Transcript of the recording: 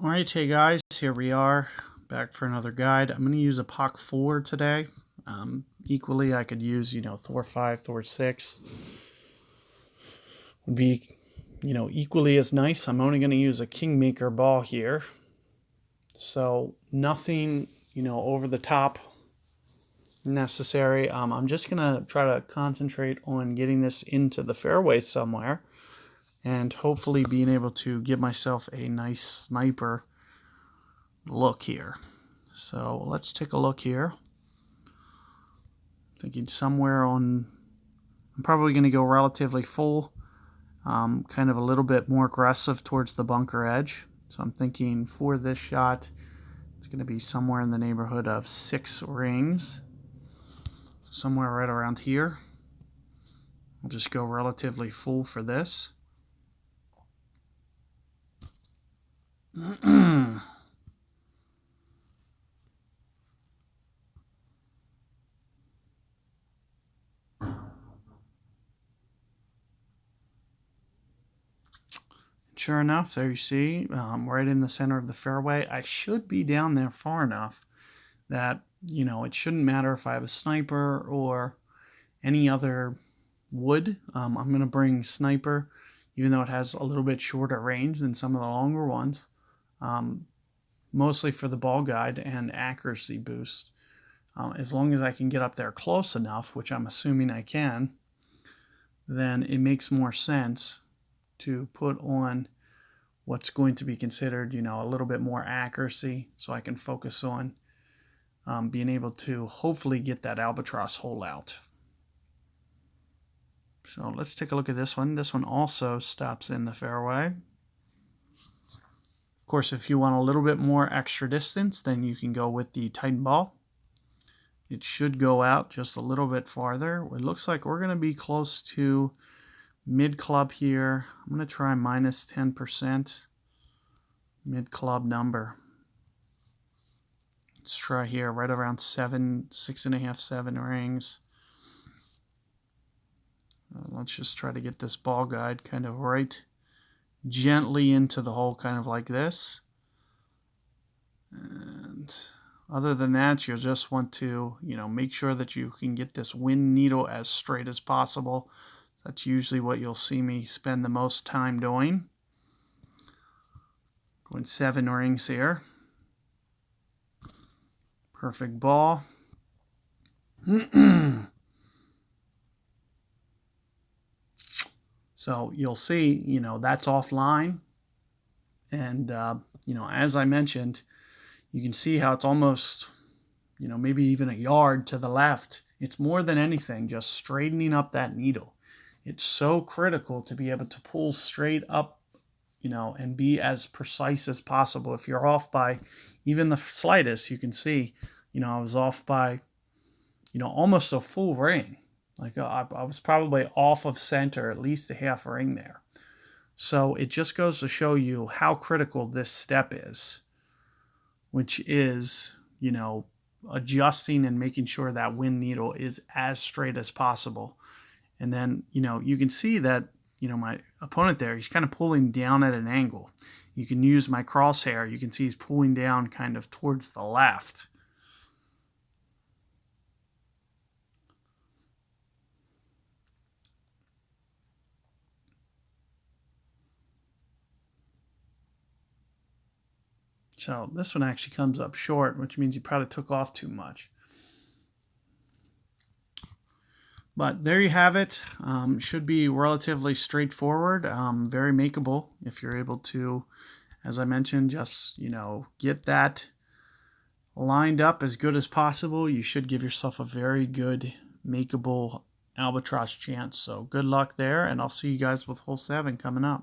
Alright, hey guys, here we are, back for another guide. I'm going to use a POC 4 today. Equally, I could use, Thor 5, Thor 6. Would be, equally as nice. I'm only going to use a Kingmaker ball here. So, nothing, over the top necessary. I'm just going to try to concentrate on getting this into the fairway somewhere. And hopefully being able to give myself a nice sniper look here. So let's take a look here. Thinking somewhere on, I'm probably going to go relatively full, kind of a little bit more aggressive towards the bunker edge. So I'm thinking for this shot, it's going to be somewhere in the neighborhood of 6 rings. Somewhere right around here. I'll just go relatively full for this. Sure enough, there you see, right in the center of the fairway. I should be down there far enough that, it shouldn't matter if I have a sniper or any other wood. I'm going to bring sniper, even though it has a little bit shorter range than some of the longer ones, mostly for the ball guide and accuracy boost. As long as I can get up there close enough, which I'm assuming I can, then it makes more sense to put on what's going to be considered, a little bit more accuracy, so I can focus on being able to hopefully get that albatross hole out. So let's take a look at this one. This one also stops in the fairway. Of course, if you want a little bit more extra distance, then you can go with the Titan ball. It should go out just a little bit farther. It looks like we're going to be close to mid club here. I'm going to try minus 10% mid club number. Let's try here right around 7, 6.5, 7 rings. Let's just try to get this ball guide kind of right gently into the hole, kind of like this. And other than that, you'll just want to, make sure that you can get this wind needle as straight as possible. That's usually what you'll see me spend the most time doing. Going 7 rings here. Perfect ball. So you'll see, that's offline. And, as I mentioned, you can see how it's almost, maybe even a yard to the left. It's more than anything just straightening up that needle. It's so critical to be able to pull straight up, and be as precise as possible. If you're off by even the slightest, you can see, I was off by, almost a full ring. Like I was probably off of center at least a half ring there. So it just goes to show you how critical this step is, which is, adjusting and making sure that wind needle is as straight as possible. And then, you can see that, my opponent there, he's kind of pulling down at an angle. You can use my crosshair. You can see he's pulling down kind of towards the left. So this one actually comes up short, which means he probably took off too much. But there you have it. Should be relatively straightforward, very makeable if you're able to, as I mentioned, just, get that lined up as good as possible. You should give yourself a very good makeable albatross chance. So good luck there, and I'll see you guys with hole 7 coming up.